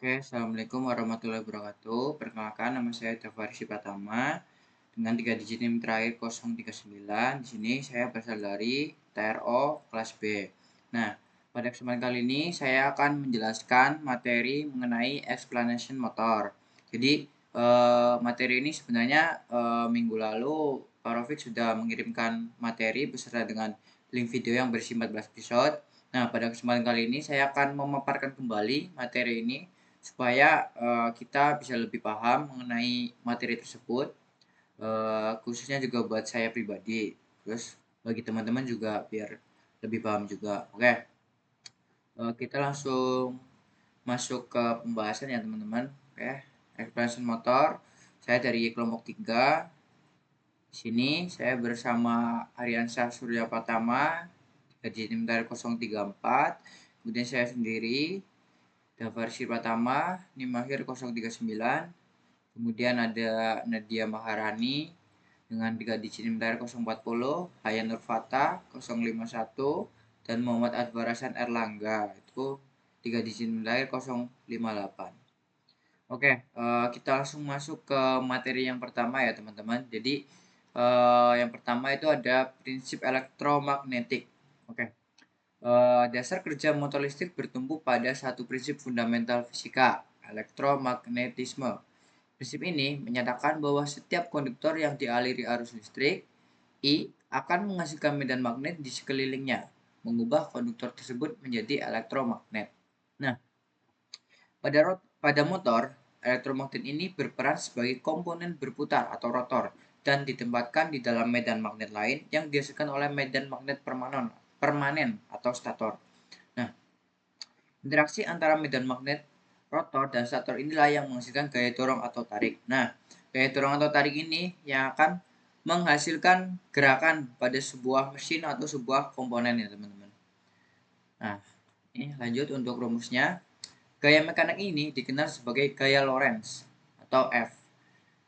Oke, Assalamualaikum warahmatullahi wabarakatuh. Perkenalkan, nama saya Dafarisi Pratama dengan 3 digit NIM terakhir 039. Di sini saya berasal dari TRO kelas B. Nah, pada kesempatan kali ini saya akan menjelaskan materi mengenai explanation motor. Jadi, materi ini sebenarnya minggu lalu Pak Rafiq sudah mengirimkan materi beserta dengan link video yang berisi 14 episode. Nah, pada kesempatan kali ini saya akan memaparkan kembali materi ini supaya kita bisa lebih paham mengenai materi tersebut, khususnya juga buat saya pribadi, terus bagi teman-teman juga biar lebih paham juga. Oke, kita langsung masuk ke pembahasan ya teman-teman. Oke, explanation motor. Saya dari kelompok 3. Di sini saya bersama Aryansyah Surya Pratama, gaji NIM 034. Kemudian saya sendiri Dafarsi Pratama, NIM akhir 039. Kemudian ada Nadia Maharani dengan 3 digit NIM 040, Hayan Nurfata 051, dan Muhammad Advarasan Erlangga itu 3 digit NIM 058. Oke, kita langsung masuk ke materi yang pertama ya teman-teman. Jadi yang pertama itu ada prinsip elektromagnetik. Oke. Dasar kerja motor listrik bertumbuh pada satu prinsip fundamental fisika, elektromagnetisme. Prinsip ini menyatakan bahwa setiap konduktor yang dialiri arus listrik, I, akan menghasilkan medan magnet di sekelilingnya, mengubah konduktor tersebut menjadi elektromagnet. Nah, pada motor, elektromagnet ini berperan sebagai komponen berputar atau rotor dan ditempatkan di dalam medan magnet lain yang dihasilkan oleh medan magnet permanen atau stator. Nah, interaksi antara medan magnet rotor dan stator inilah yang menghasilkan gaya dorong atau tarik. Nah, gaya dorong atau tarik ini yang akan menghasilkan gerakan pada sebuah mesin atau sebuah komponen ya teman-teman. Nah, ini lanjut untuk rumusnya. Gaya mekanik ini dikenal sebagai gaya Lorentz atau F,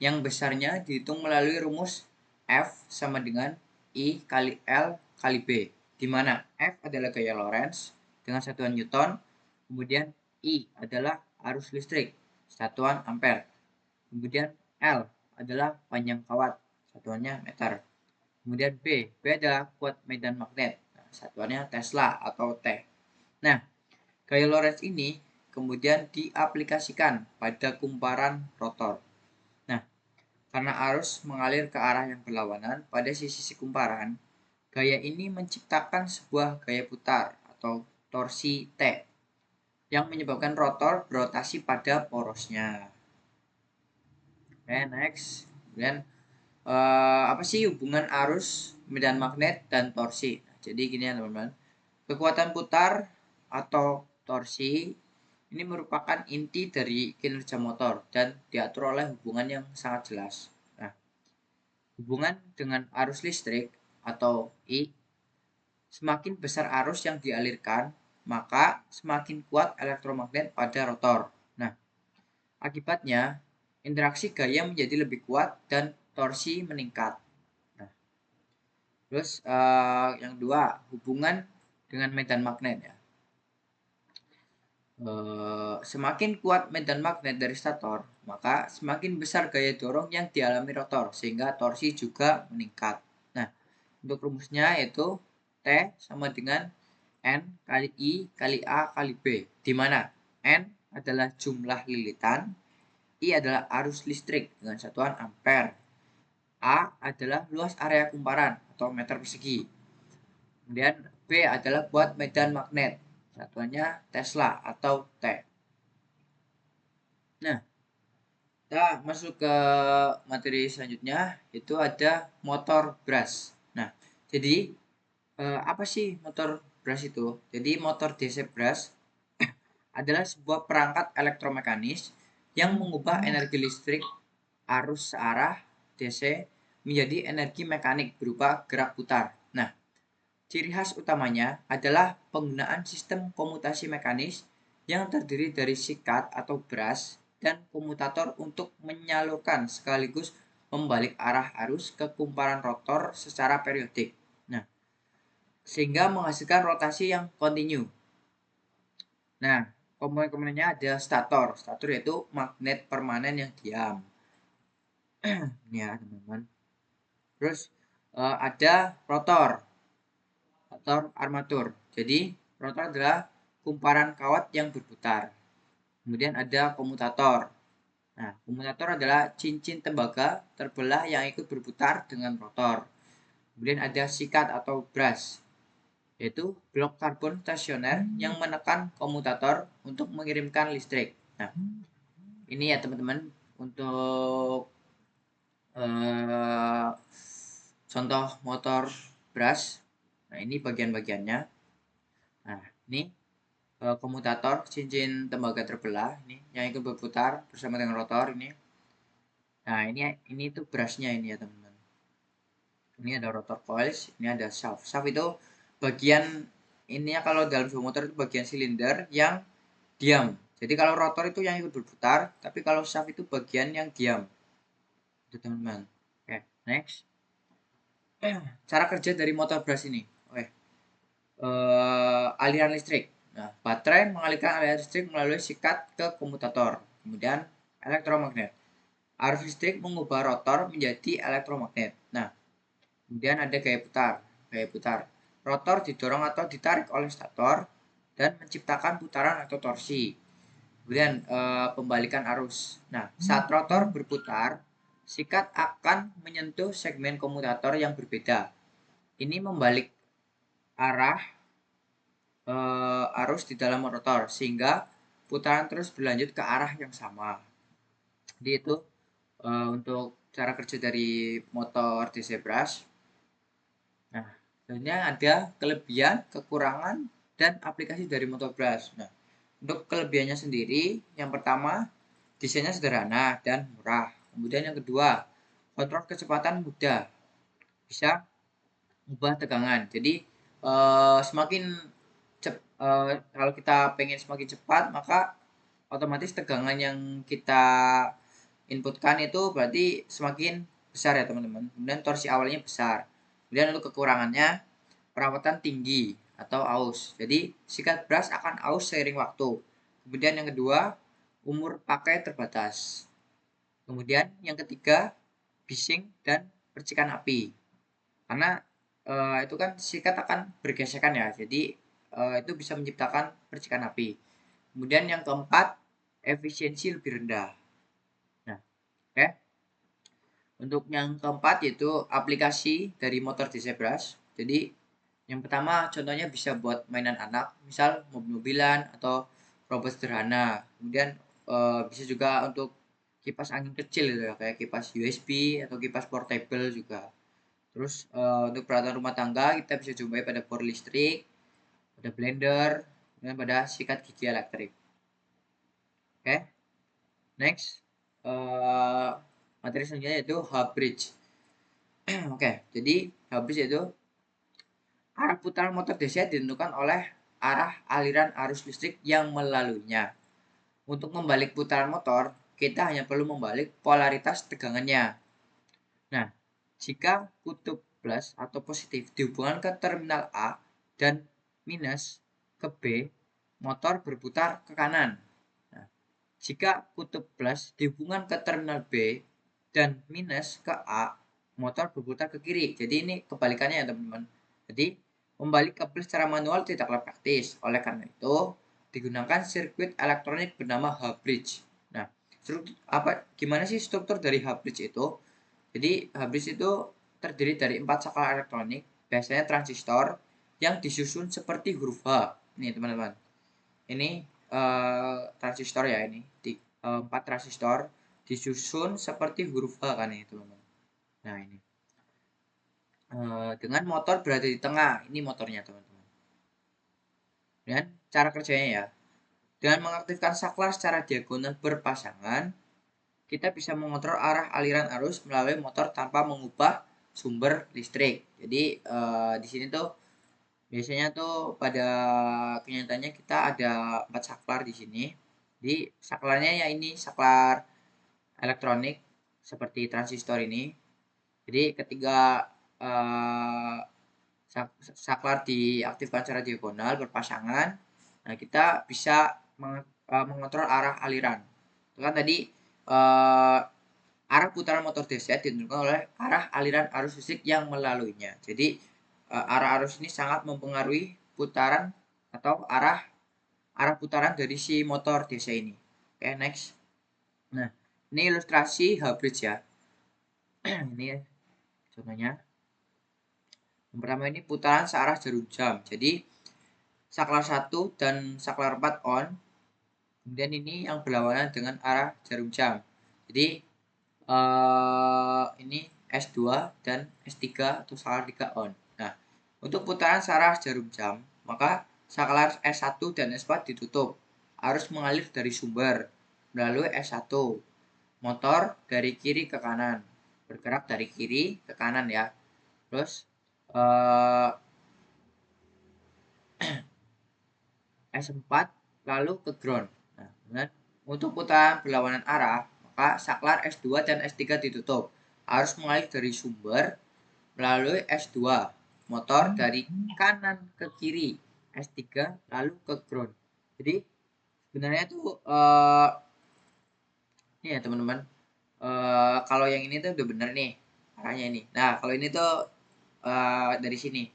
yang besarnya dihitung melalui rumus F sama dengan I kali L kali B, di mana F adalah gaya Lorentz dengan satuan Newton, kemudian I adalah arus listrik, satuan ampere, kemudian L adalah panjang kawat, satuannya meter, kemudian B adalah kuat medan magnet, satuannya Tesla atau T. Nah, gaya Lorentz ini kemudian diaplikasikan pada kumparan rotor. Nah, karena arus mengalir ke arah yang berlawanan pada sisi kumparan, gaya ini menciptakan sebuah gaya putar atau torsi T yang menyebabkan rotor berotasi pada porosnya. Oke, next. Kemudian apa sih hubungan arus, medan magnet, dan torsi? Nah, jadi gini ya teman-teman. Kekuatan putar atau torsi ini merupakan inti dari kinerja motor dan diatur oleh hubungan yang sangat jelas. Nah, hubungan dengan arus listrik atau I, semakin besar arus yang dialirkan, maka semakin kuat elektromagnet pada rotor. Nah, akibatnya interaksi gaya menjadi lebih kuat dan torsi meningkat. Nah, terus yang kedua, hubungan dengan medan magnet ya. Semakin kuat medan magnet dari stator, maka semakin besar gaya dorong yang dialami rotor, sehingga torsi juga meningkat. Nah, untuk rumusnya yaitu T sama dengan N kali I kali A kali B, di mana N adalah jumlah lilitan, I adalah arus listrik dengan satuan ampere, A adalah luas area kumparan atau meter persegi, kemudian B adalah kuat medan magnet, satuannya Tesla atau T. Nah, kita masuk ke materi selanjutnya, itu ada motor brush. Nah, jadi apa sih motor brush itu? Jadi motor DC brush adalah sebuah perangkat elektromekanis yang mengubah energi listrik arus searah DC menjadi energi mekanik berupa gerak putar. Nah, ciri khas utamanya adalah penggunaan sistem komutasi mekanis yang terdiri dari sikat atau brush dan komutator untuk menyalurkan sekaligus membalik arah arus ke kumparan rotor secara periodik. Nah, sehingga menghasilkan rotasi yang kontinu. Nah, komponen-komponennya ada stator. Stator yaitu magnet permanen yang diam. Ini ya teman-teman. Terus ada rotor atau armatur. Jadi rotor adalah kumparan kawat yang berputar. Kemudian ada komutator. Nah, komutator adalah cincin tembaga terbelah yang ikut berputar dengan rotor. Kemudian ada sikat atau brush, yaitu blok karbon stasioner yang menekan komutator untuk mengirimkan listrik. Nah, ini ya teman-teman untuk eh, contoh motor brush. Nah, ini bagian-bagiannya. Nah, ini komutator cincin tembaga terbelah ini yang ikut berputar bersama dengan rotor ini. Nah, ini tuh brushnya ini ya teman-teman. Ini ada rotor coils, ini ada shaft. Shaft itu bagian ininya kalau dalam sebuah motor itu bagian silinder yang diam. Jadi kalau rotor itu yang ikut berputar, tapi kalau shaft itu bagian yang diam. Itu teman-teman. Oke, next. Cara kerja dari motor brush ini. Oke. Aliran listrik. Nah, baterai mengalirkan aliran listrik melalui sikat ke komutator. Kemudian elektromagnet. Arus listrik mengubah rotor menjadi elektromagnet. Nah, kemudian ada gaya putar. Gaya putar. Rotor didorong atau ditarik oleh stator dan menciptakan putaran atau torsi. Kemudian pembalikan arus. Nah, saat rotor berputar, sikat akan menyentuh segmen komutator yang berbeda. Ini membalik arah arus di dalam rotor sehingga putaran terus berlanjut ke arah yang sama. Jadi itu untuk cara kerja dari motor DC brush. Nah, sebenarnya ada kelebihan, kekurangan, dan aplikasi dari motor brush. Nah, untuk kelebihannya sendiri, yang pertama desainnya sederhana dan murah. Kemudian yang kedua, kontrol kecepatan mudah, bisa ubah tegangan. Jadi semakin kalau kita pengen semakin cepat, maka otomatis tegangan yang kita inputkan itu berarti semakin besar ya teman-teman. Kemudian torsi awalnya besar. Kemudian untuk kekurangannya perawatan tinggi atau aus. Jadi sikat brush akan aus seiring waktu. Kemudian yang kedua, umur pakai terbatas. Kemudian yang ketiga, bising dan percikan api. Karena itu kan sikat akan bergesekan ya. Jadi itu bisa menciptakan percikan api. Kemudian yang keempat, efisiensi lebih rendah. Nah, oke. Okay. Untuk yang keempat yaitu aplikasi dari motor DC brush. Jadi yang pertama contohnya bisa buat mainan anak, misal mobil-mobilan atau robot sederhana. Kemudian bisa juga untuk kipas angin kecil gitu ya, kayak kipas USB atau kipas portable juga. Terus untuk peralatan rumah tangga kita bisa jumpai pada bor listrik, pada blender, dan pada sikat gigi elektrik. Oke, okay. Next materi selanjutnya yaitu hub bridge. Oke, jadi hub bridge itu arah putaran motor DC ditentukan oleh arah aliran arus listrik yang melaluinya. Untuk membalik putaran motor, kita hanya perlu membalik polaritas tegangannya. Nah, jika kutub plus atau positif dihubungkan ke terminal A dan minus ke B, motor berputar ke kanan. Nah, jika kutub plus dihubungkan ke terminal B dan minus ke A, motor berputar ke kiri. Jadi ini kebalikannya ya teman-teman. Jadi membalik kabel secara manual tidaklah praktis. Oleh karena itu, digunakan sirkuit elektronik bernama hub bridge. Nah, gimana sih struktur dari hub bridge itu? Jadi hub bridge itu terdiri dari 4 saklar elektronik, biasanya transistor yang disusun seperti huruf H. Nih teman-teman. Ini transistor ya ini. 4 transistor disusun seperti huruf H kan ini teman-teman. Nah ini. Dengan motor berada di tengah. Ini motornya teman-teman. Dan cara kerjanya ya. Dengan mengaktifkan saklar secara diagonal berpasangan, kita bisa mengontrol arah aliran arus melalui motor tanpa mengubah sumber listrik. Jadi di sini tuh biasanya tuh pada kenyataannya kita ada 4 saklar di sini. Jadi saklarnya ya ini saklar elektronik seperti transistor ini. Jadi ketika uh, saklar diaktifkan secara diagonal berpasangan, nah kita bisa mengontrol arah aliran. Itu kan tadi uh, arah putaran motor DC ditentukan oleh arah aliran arus listrik yang melaluinya. Jadi arah arus ini sangat mempengaruhi putaran atau arah putaran dari si motor DC ini. Oke, next. Nah, ini ilustrasi H-bridge ya. Ini contohnya. Yang pertama ini putaran searah jarum jam. Jadi saklar 1 dan saklar 4 on. Kemudian ini yang berlawanan dengan arah jarum jam. Jadi ini S2 dan S3 atau saklar 3 on. Nah, untuk putaran searah jarum jam, maka saklar S1 dan S4 ditutup. Arus mengalir dari sumber melalui S1. Motor dari kiri ke kanan. Bergerak dari kiri ke kanan ya. Terus S4 lalu ke ground. Nah, untuk putaran berlawanan arah, maka saklar S2 dan S3 ditutup. Arus mengalir dari sumber melalui S2. Motor dari kanan ke kiri S3 lalu ke ground. Jadi sebenarnya itu ini ya teman-teman. Kalau yang ini tuh udah bener nih arahnya ini. Nah, kalau ini tuh dari sini.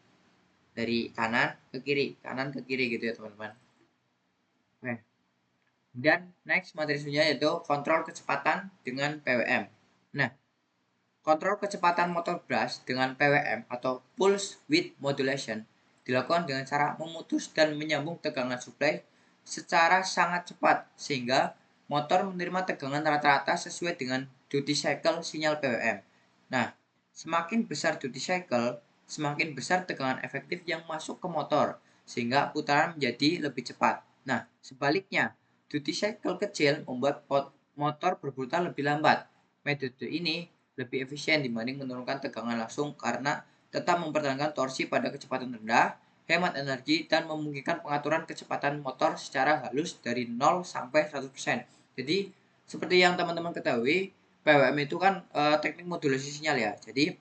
Dari kanan ke kiri gitu ya teman-teman. Oke. Dan next materi selanjutnya yaitu kontrol kecepatan dengan PWM. Nah, kontrol kecepatan motor brush dengan PWM atau pulse width modulation dilakukan dengan cara memutus dan menyambung tegangan suplai secara sangat cepat sehingga motor menerima tegangan rata-rata sesuai dengan duty cycle sinyal PWM. Nah, semakin besar duty cycle, semakin besar tegangan efektif yang masuk ke motor sehingga putaran menjadi lebih cepat. Nah, sebaliknya, duty cycle kecil membuat motor berputar lebih lambat. Metode ini lebih efisien dibanding menurunkan tegangan langsung karena tetap mempertahankan torsi pada kecepatan rendah, hemat energi, dan memungkinkan pengaturan kecepatan motor secara halus dari 0 sampai 100%. Jadi, seperti yang teman-teman ketahui, PWM itu kan teknik modulasi sinyal ya. Jadi,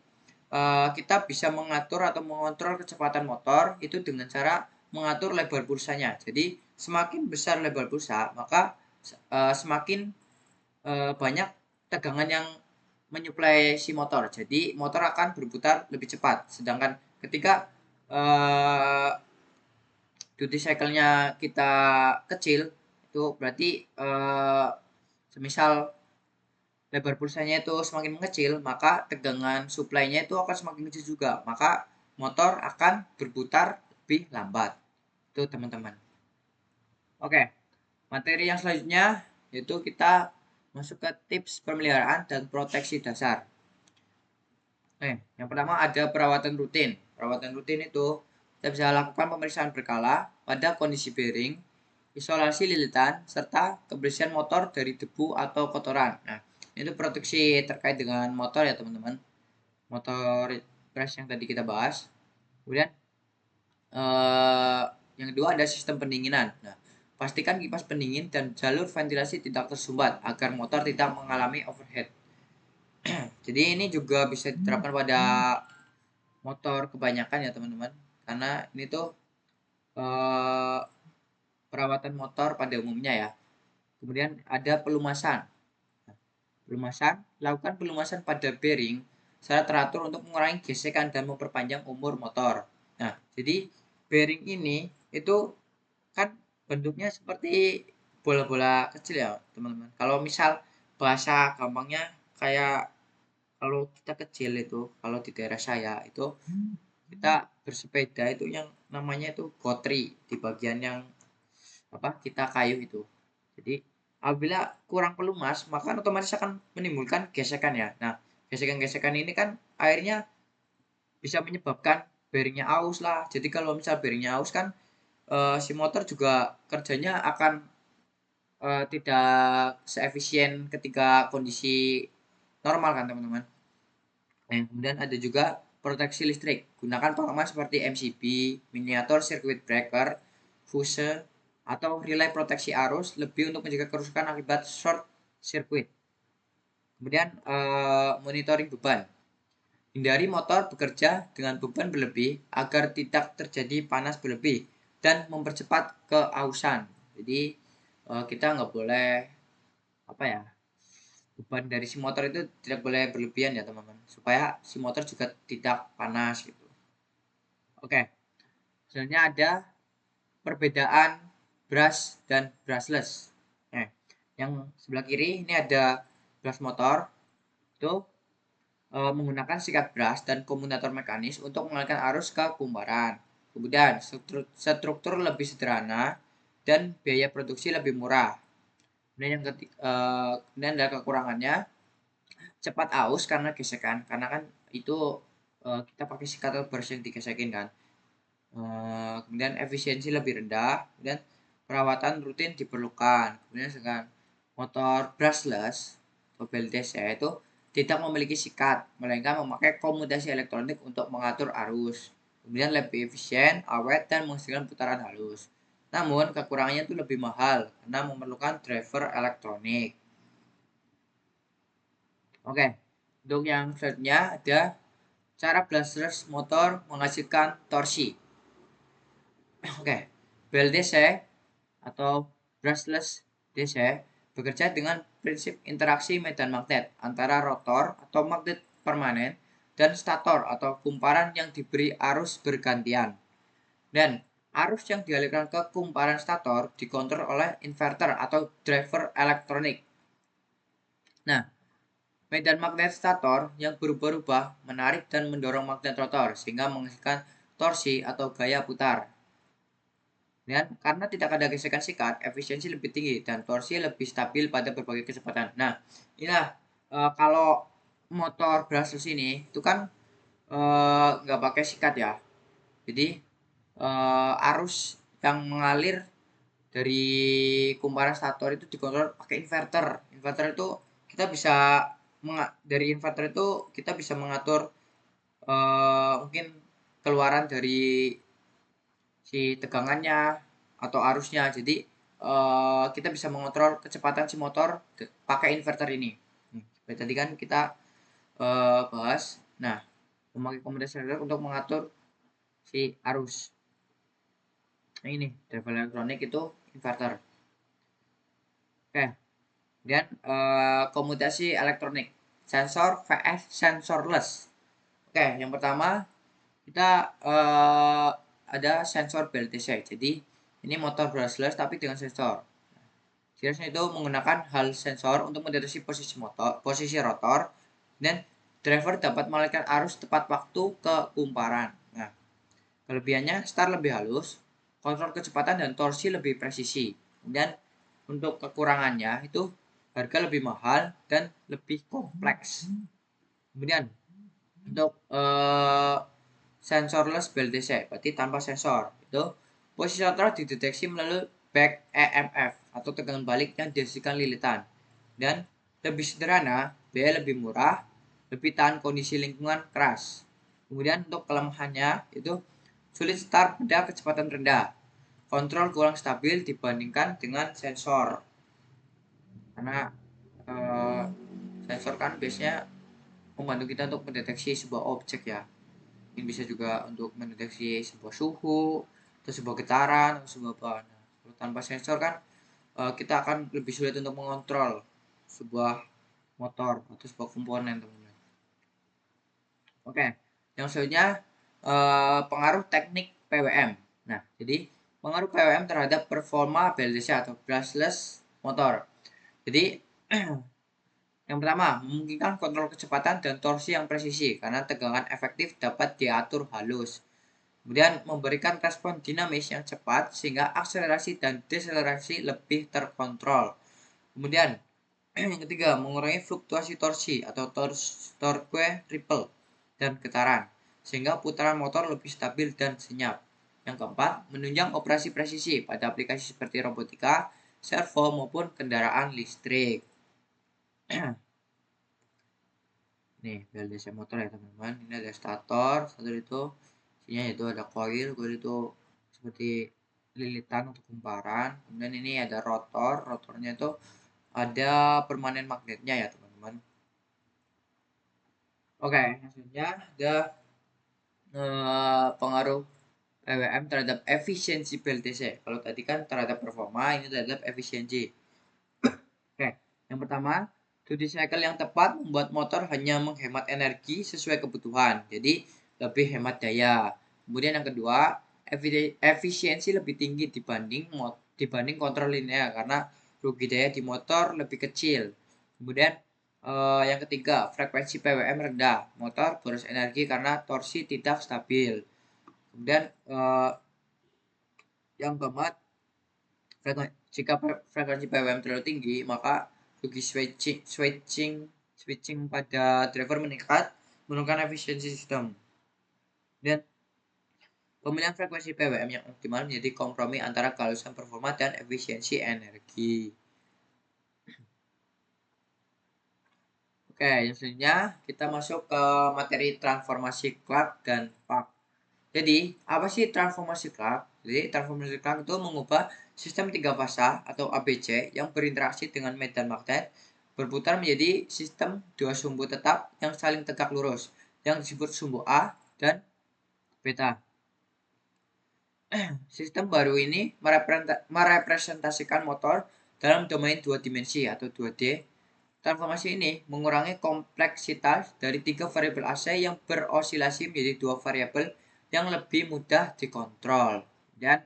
kita bisa mengatur atau mengontrol kecepatan motor itu dengan cara mengatur lebar pulsanya. Jadi, semakin besar lebar pulsa, maka semakin banyak tegangan yang menyuplai si motor. Jadi motor akan berputar lebih cepat. Sedangkan ketika duty cycle-nya kita kecil, itu berarti semisal lebar pulsanya itu semakin mengecil, maka tegangan suplainya itu akan semakin kecil juga. Maka motor akan berputar lebih lambat. Itu teman-teman. Oke, materi yang selanjutnya yaitu kita masuk ke tips pemeliharaan dan proteksi dasar. Yang pertama ada perawatan rutin. Perawatan rutin itu kita bisa lakukan pemeriksaan berkala pada kondisi bearing, isolasi lilitan, serta kebersihan motor dari debu atau kotoran. Nah, itu proteksi terkait dengan motor ya teman-teman. Motor crash yang tadi kita bahas. Kemudian yang kedua ada sistem pendinginan. Nah, pastikan kipas pendingin dan jalur ventilasi tidak tersumbat agar motor tidak mengalami overheat. Jadi ini juga bisa diterapkan pada motor kebanyakan ya teman-teman, karena ini tuh perawatan motor pada umumnya ya. Kemudian ada pelumasan. Lakukan pelumasan pada bearing secara teratur untuk mengurangi gesekan dan memperpanjang umur motor. Nah, jadi bearing ini itu kan bentuknya seperti bola-bola kecil ya teman-teman. Kalau misal bahasa gampangnya kayak kalau kita kecil itu, kalau di daerah saya itu kita bersepeda itu yang namanya itu gotri di bagian yang kita kayu itu. Jadi apabila kurang pelumas maka otomatis akan menimbulkan gesekan ya. Nah, gesekan-gesekan ini kan akhirnya bisa menyebabkan bearingnya aus lah. Jadi kalau misal bearingnya aus kan si motor juga kerjanya akan tidak seefisien ketika kondisi normal kan teman-teman. Kemudian ada juga proteksi listrik. Gunakan pengaman seperti MCB, miniatur circuit breaker, fuse, atau relay proteksi arus lebih untuk mencegah kerusakan akibat short circuit. Kemudian monitoring beban. Hindari motor bekerja dengan beban berlebih agar tidak terjadi panas berlebih dan mempercepat keausan. Jadi kita nggak boleh apa ya, beban dari si motor itu tidak boleh berlebihan ya teman-teman, supaya si motor juga tidak panas gitu. Oke, selanjutnya ada perbedaan brush dan brushless. Nah, yang sebelah kiri ini ada brush motor itu menggunakan sikat brush dan komutator mekanis untuk mengalirkan arus ke kumparan. Kemudian struktur lebih sederhana dan biaya produksi lebih murah. Kemudian kemudian ada kekurangannya, cepat aus karena gesekan, karena kan itu kita pakai sikat atau brush yang digesekin kan. Kemudian efisiensi lebih rendah, kemudian perawatan rutin diperlukan. Kemudian dengan motor brushless atau BLDC itu tidak memiliki sikat, melainkan memakai komutasi elektronik untuk mengatur arus. Kemudian lebih efisien, awet, dan menghasilkan putaran halus. Namun kekurangannya itu lebih mahal karena memerlukan driver elektronik. Oke, untuk yang selanjutnya ada cara brushless motor menghasilkan torsi. Oke, bel DC atau brushless DC bekerja dengan prinsip interaksi medan magnet antara rotor atau magnet permanen dan stator atau kumparan yang diberi arus bergantian. Dan arus yang dialirkan ke kumparan stator dikontrol oleh inverter atau driver elektronik. Nah, medan magnet stator yang berubah-ubah menarik dan mendorong magnet rotor sehingga menghasilkan torsi atau gaya putar. Dan karena tidak ada gesekan sikat, efisiensi lebih tinggi dan torsi lebih stabil pada berbagai kecepatan. Nah, inilah kalau motor brushless ini itu kan nggak pakai sikat ya. Jadi arus yang mengalir dari kumparan stator itu dikontrol pakai inverter. Inverter itu kita bisa dari inverter itu kita bisa mengatur mungkin keluaran dari si tegangannya atau arusnya. Jadi kita bisa mengontrol kecepatan si motor pakai inverter ini. Tadi kan kita bahas. Nah, memakai komutasi elektrik untuk mengatur si arus. Nah, ini driver elektronik itu inverter. Oke, kemudian komutasi elektronik, sensor vs sensorless. Oke, yang pertama kita ada sensor BLTC. Jadi ini motor brushless tapi dengan sensor. Sensor itu menggunakan hal sensor untuk mendeteksi posisi rotor, dan driver dapat mengalirkan arus tepat waktu ke kumparan. Nah, kelebihannya start lebih halus, kontrol kecepatan dan torsi lebih presisi. Dan untuk kekurangannya itu harga lebih mahal dan lebih kompleks. Kemudian untuk sensorless BLDC, berarti tanpa sensor, itu posisi rotor dideteksi melalui back EMF atau tegangan balik yang dihasilkan lilitan, dan lebih sederhana, biaya lebih murah, lebih tahan kondisi lingkungan keras. Kemudian untuk kelemahannya itu sulit start pada kecepatan rendah, kontrol kurang stabil dibandingkan dengan sensor, karena eh, sensor kan biasanya membantu kita untuk mendeteksi sebuah objek ya. Ini bisa juga untuk mendeteksi sebuah suhu atau sebuah getaran atau sebuah apa. Nah, kalau tanpa sensor kan kita akan lebih sulit untuk mengontrol sebuah motor atau sebuah komponen teman-teman. Oke, yang selanjutnya pengaruh teknik PWM. Nah, jadi pengaruh PWM terhadap performa BLDC atau brushless motor. Jadi yang pertama, memungkinkan kontrol kecepatan dan torsi yang presisi karena tegangan efektif dapat diatur halus. Kemudian memberikan respon dinamis yang cepat sehingga akselerasi dan deselerasi lebih terkontrol. Kemudian yang ketiga, mengurangi fluktuasi torsi atau torque ripple dan getaran sehingga putaran motor lebih stabil dan senyap. Yang keempat, menunjang operasi presisi pada aplikasi seperti robotika, servo maupun kendaraan listrik. Nih, BLDC motor ya teman-teman. Ini ada stator itu isinya itu ada coil itu seperti lilitan untuk kumparan. Kemudian ini ada rotornya itu ada permanen magnetnya ya teman-teman. Oke, selanjutnya ada pengaruh PWM terhadap efisiensi PLTC. Kalau tadi kan terhadap performa, ini terhadap efisiensi. Oke, yang pertama, duty cycle yang tepat membuat motor hanya menghemat energi sesuai kebutuhan, jadi lebih hemat daya. Kemudian yang kedua, efisiensi lebih tinggi dibanding kontrol linear karena rugi daya di motor lebih kecil. Kemudian yang ketiga, frekuensi PWM rendah, motor boros energi karena torsi tidak stabil. Kemudian yang keempat, jika frekuensi PWM terlalu tinggi, maka rugi switching pada driver meningkat, menurunkan efisiensi sistem. Dan pemilihan frekuensi PWM yang optimal menjadi kompromi antara kehalusan performa dan efisiensi energi. Oke, yang selanjutnya kita masuk ke materi transformasi Clark dan Park. Jadi, apa sih transformasi Clark? Jadi, transformasi Clark itu mengubah sistem 3 fasa atau ABC yang berinteraksi dengan medan magnet berputar menjadi sistem 2 sumbu tetap yang saling tegak lurus, yang disebut sumbu A dan beta. Sistem baru ini merepresentasikan motor dalam domain 2 dimensi atau 2D. Transformasi ini mengurangi kompleksitas dari 3 variabel AC yang berosilasi menjadi 2 variabel yang lebih mudah dikontrol. Dan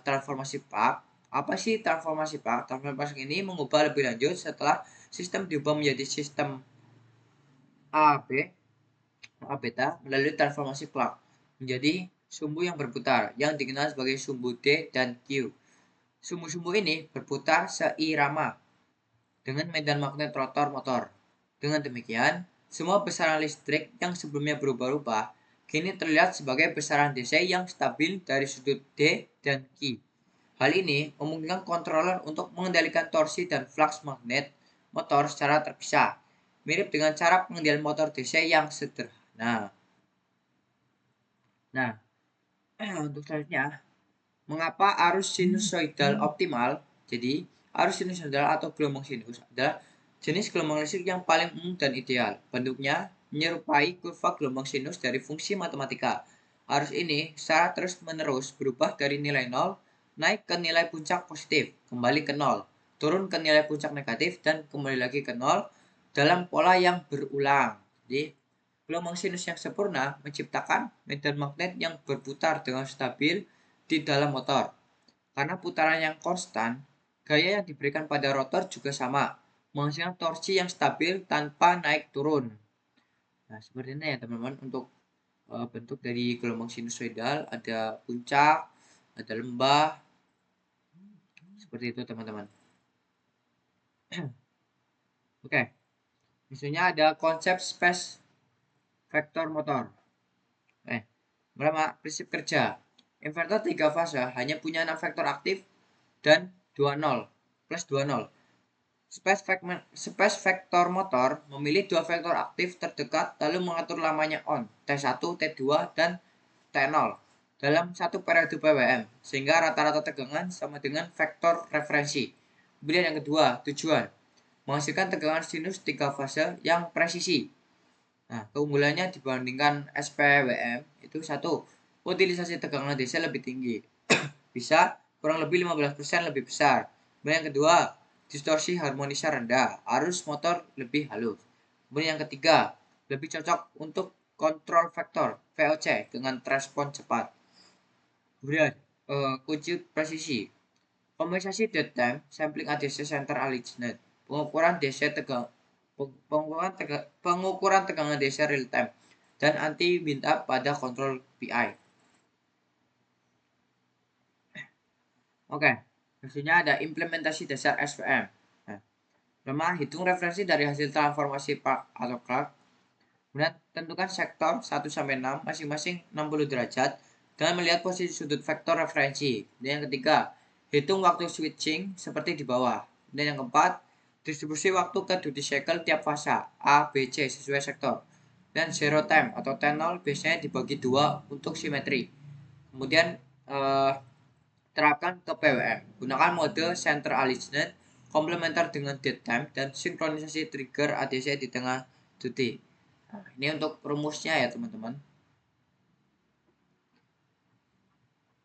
transformasi Park. Apa sih transformasi Park? Transformasi ini mengubah lebih lanjut setelah sistem diubah menjadi sistem AB beta melalui transformasi Clark menjadi sumbu yang berputar yang dikenal sebagai sumbu D dan Q. Sumbu-sumbu ini berputar seirama dengan medan magnet rotor motor. Dengan demikian, semua besaran listrik yang sebelumnya berubah-ubah kini terlihat sebagai besaran DC yang stabil dari sudut D dan Q. Hal ini memungkinkan controller untuk mengendalikan torsi dan flux magnet motor secara terpisah, mirip dengan cara pengendalian motor DC yang sederhana. Nah, untuk selanjutnya, mengapa arus sinusoidal optimal? Jadi, arus sinusoidal atau gelombang sinus adalah jenis gelombang listrik yang paling umum dan ideal. Bentuknya menyerupai kurva gelombang sinus dari fungsi matematika. Arus ini secara terus-menerus berubah dari nilai 0 naik ke nilai puncak positif, kembali ke 0, turun ke nilai puncak negatif, dan kembali lagi ke 0 dalam pola yang berulang. Jadi, gelombang sinus yang sempurna menciptakan medan magnet yang berputar dengan stabil di dalam motor. Karena putaran yang konstan, gaya yang diberikan pada rotor juga sama, menghasilkan torsi yang stabil tanpa naik turun. Nah, seperti ini ya teman-teman untuk bentuk dari gelombang sinusoidal, ada puncak, ada lembah, seperti itu teman-teman. Oke, misalnya ada konsep space vector motor. Berapa prinsip kerja? Inverter 3 fase hanya punya 6 vektor aktif dan 2 nol plus 2 nol. Space vector motor memilih 2 vektor aktif terdekat lalu mengatur lamanya on T1, T2, dan T0 dalam satu periode PWM sehingga rata-rata tegangan sama dengan vektor referensi. Kemudian yang kedua, tujuan menghasilkan tegangan sinus 3 fase yang presisi. Nah, keunggulannya dibandingkan SPWM itu satu, utilisasi tegangan DC lebih tinggi. Bisa kurang lebih 15% lebih besar. Kemudian yang kedua, distorsi harmonisnya rendah, arus motor lebih halus. Kemudian yang ketiga, lebih cocok untuk kontrol vektor VOC dengan respon cepat. Kemudian kunci presisi, kompensasi dead time, sampling ADC center alignment, pengukuran DC pengukuran tegangan DC real time, dan anti wind up pada kontrol PI. Oke, maksudnya ada implementasi dasar SVM. Nah, pertama, hitung referensi dari hasil transformasi Park atau Clark. Kemudian, tentukan sektor 1-6 masing-masing 60 derajat dengan melihat posisi sudut vektor referensi. Dan yang ketiga, hitung waktu switching seperti di bawah. Dan yang keempat, distribusi waktu ke duty cycle tiap fase A, B, C sesuai sektor. Dan zero time atau T0 biasanya dibagi 2 untuk simetri. Kemudian terapkan ke PWM. Gunakan mode center alignment komplementer dengan dead time dan sinkronisasi trigger ADC di tengah duty. Nah, ini untuk rumusnya ya teman-teman.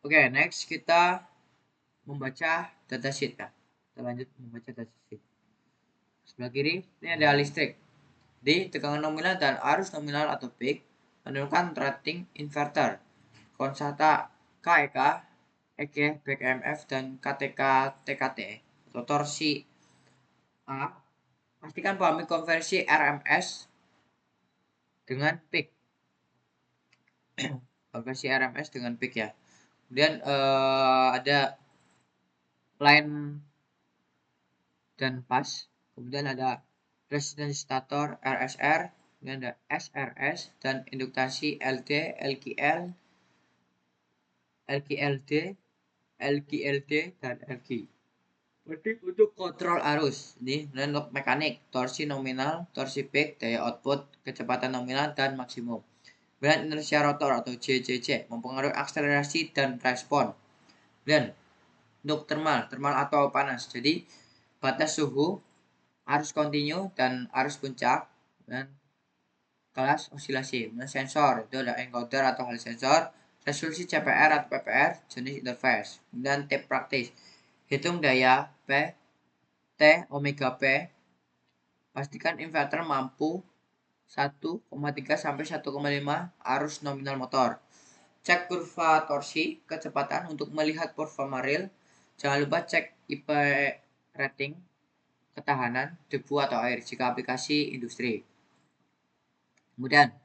Oke, next kita membaca datasheet ya. Kita lanjut membaca datasheet. Sebelah kiri ini ada listrik. Di tegangan nominal dan arus nominal atau peak menentukan rating inverter. Konsata KEK, EG, BKMF, dan KTK TKT atau torsi A. Pastikan pahami konversi RMS dengan peak. Konversi RMS dengan peak ya. Kemudian ada line dan pas. Kemudian ada resistor RSR, kemudian ada SRS dan induktasi LD, LQL, LQLD, LQLD dan LQ. Berarti untuk kontrol arus. Ini untuk mekanik, torsi nominal, torsi peak, daya output, kecepatan nominal dan maksimum. Kemudian inersia rotor atau JJJ mempengaruhi akselerasi dan respon. Dan untuk thermal atau panas. Jadi batas suhu, arus kontinu dan arus puncak, dan kelas osilasi. Kemudian sensor itu ada encoder atau hal sensor, resolusi CPR atau PPR, jenis interface. Kemudian tip praktis, hitung daya P T omega P, pastikan inverter mampu 1,3 sampai 1,5 arus nominal motor. Cek kurva torsi kecepatan untuk melihat performa real. Jangan lupa cek IP rating, ketahanan, debu atau air jika aplikasi industri. Kemudian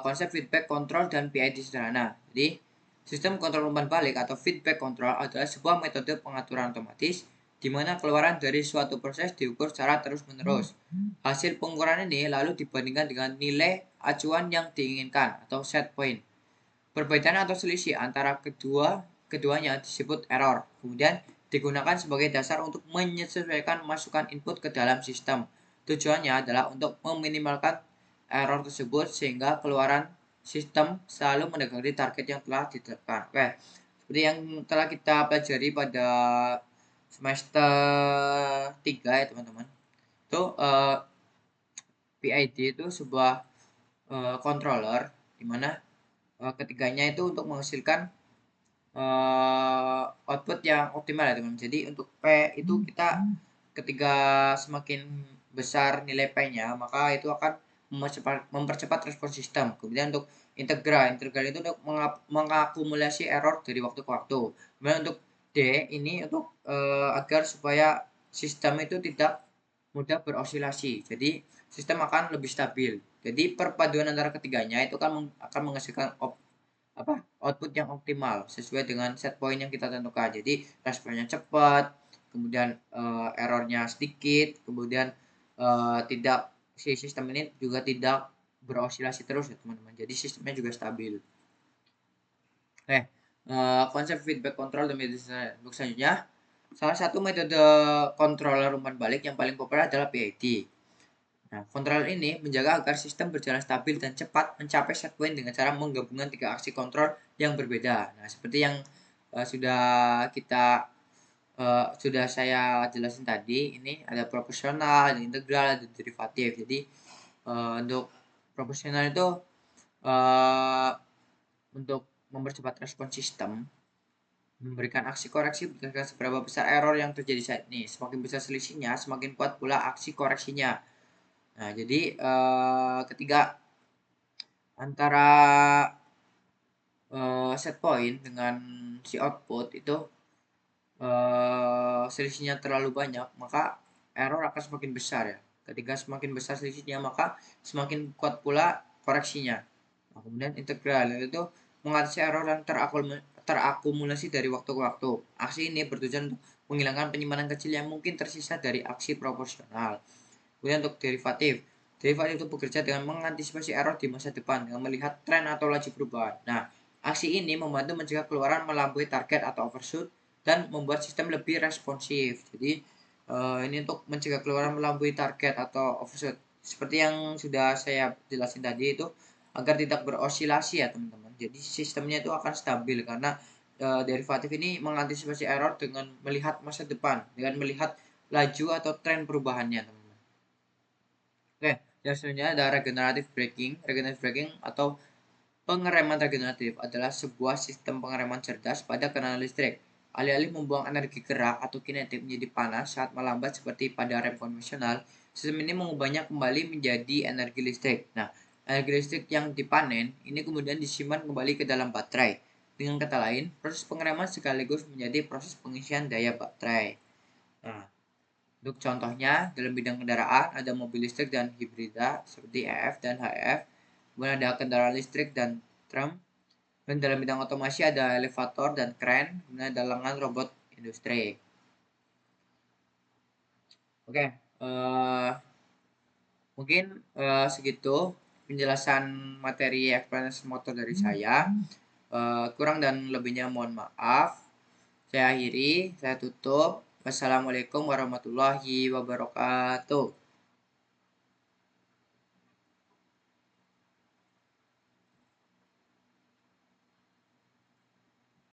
konsep feedback control dan PID sederhana. Jadi sistem kontrol umpan balik atau feedback control adalah sebuah metode pengaturan otomatis di mana keluaran dari suatu proses diukur secara terus-menerus. Hasil pengukuran ini lalu dibandingkan dengan nilai acuan yang diinginkan atau set point. Perbedaan atau selisih antara keduanya disebut error. Kemudian digunakan sebagai dasar untuk menyesuaikan masukan input ke dalam sistem. Tujuannya adalah untuk meminimalkan error tersebut sehingga keluaran sistem selalu mendekati target yang telah ditetapkan. Oke, seperti yang telah kita pelajari pada semester 3 ya teman-teman. Itu PID itu sebuah controller di mana ketiganya itu untuk menghasilkan output yang optimal ya teman-teman. Jadi untuk P itu kita ketika semakin besar nilai P-nya maka itu akan mempercepat respon sistem. Kemudian untuk integral itu untuk mengakumulasi error dari waktu ke waktu. Kemudian untuk D ini untuk agar supaya sistem itu tidak mudah berosilasi. Jadi sistem akan lebih stabil. Jadi perpaduan antara ketiganya itu akan menghasilkan output yang optimal sesuai dengan set point yang kita tentukan. Jadi responnya cepat, kemudian errornya sedikit, kemudian tidak si sistem ini juga tidak berosilasi terus ya teman-teman. Jadi sistemnya juga stabil. Oke, konsep feedback control dan metode selanjutnya. Salah satu metode controller umpan balik yang paling populer adalah PID. Nah, controller ini menjaga agar sistem berjalan stabil dan cepat mencapai set point dengan cara menggabungkan 3 aksi kontrol yang berbeda. Nah, seperti yang sudah saya jelasin tadi, ini ada proporsional, ada integral, ada derivatif. Jadi untuk proporsional itu untuk mempercepat respon sistem, memberikan aksi koreksi berdasarkan seberapa besar error yang terjadi saat ini. Semakin besar selisihnya, semakin kuat pula aksi koreksinya. Nah, jadi ketiga antara set point dengan si output itu selisihnya terlalu banyak, maka error akan semakin besar ya. Ketika semakin besar selisihnya, maka semakin kuat pula koreksinya. Nah, kemudian integral itu mengatasi error yang terakumulasi dari waktu ke waktu. Aksi ini bertujuan untuk menghilangkan penyimpanan kecil yang mungkin tersisa dari aksi proporsional. Kemudian untuk derivatif itu bekerja dengan mengantisipasi error di masa depan dengan melihat tren atau laju perubahan. Nah, aksi ini membantu mencegah keluaran melampaui target atau overshoot dan membuat sistem lebih responsif. Jadi ini untuk mencegah keluaran melampaui target atau overshoot. Seperti yang sudah saya jelasin tadi itu agar tidak berosilasi ya teman-teman. Jadi sistemnya itu akan stabil karena derivatif ini mengantisipasi error dengan melihat masa depan, dengan melihat laju atau tren perubahannya teman-teman. Oke, yang selanjutnya ada regenerative braking atau Pengereman regeneratif adalah sebuah sistem pengereman cerdas pada kendaraan listrik. Alih-alih membuang energi gerak atau kinetik menjadi panas saat melambat seperti pada rem konvensional, sistem ini mengubahnya kembali menjadi energi listrik. Nah, energi listrik yang dipanen ini kemudian disimpan kembali ke dalam baterai. Dengan kata lain, proses pengereman sekaligus menjadi proses pengisian daya baterai. Nah, untuk contohnya, dalam bidang kendaraan ada mobil listrik dan hibrida seperti EF dan HEV, kemudian ada kendaraan listrik dan tram, dan dalam bidang otomasi ada elevator dan kren, kemudian ada lengan robot industri. Oke, mungkin segitu penjelasan materi eksplanasi motor dari saya. Kurang dan lebihnya mohon maaf. Saya akhiri, saya tutup. Wassalamualaikum warahmatullahi wabarakatuh.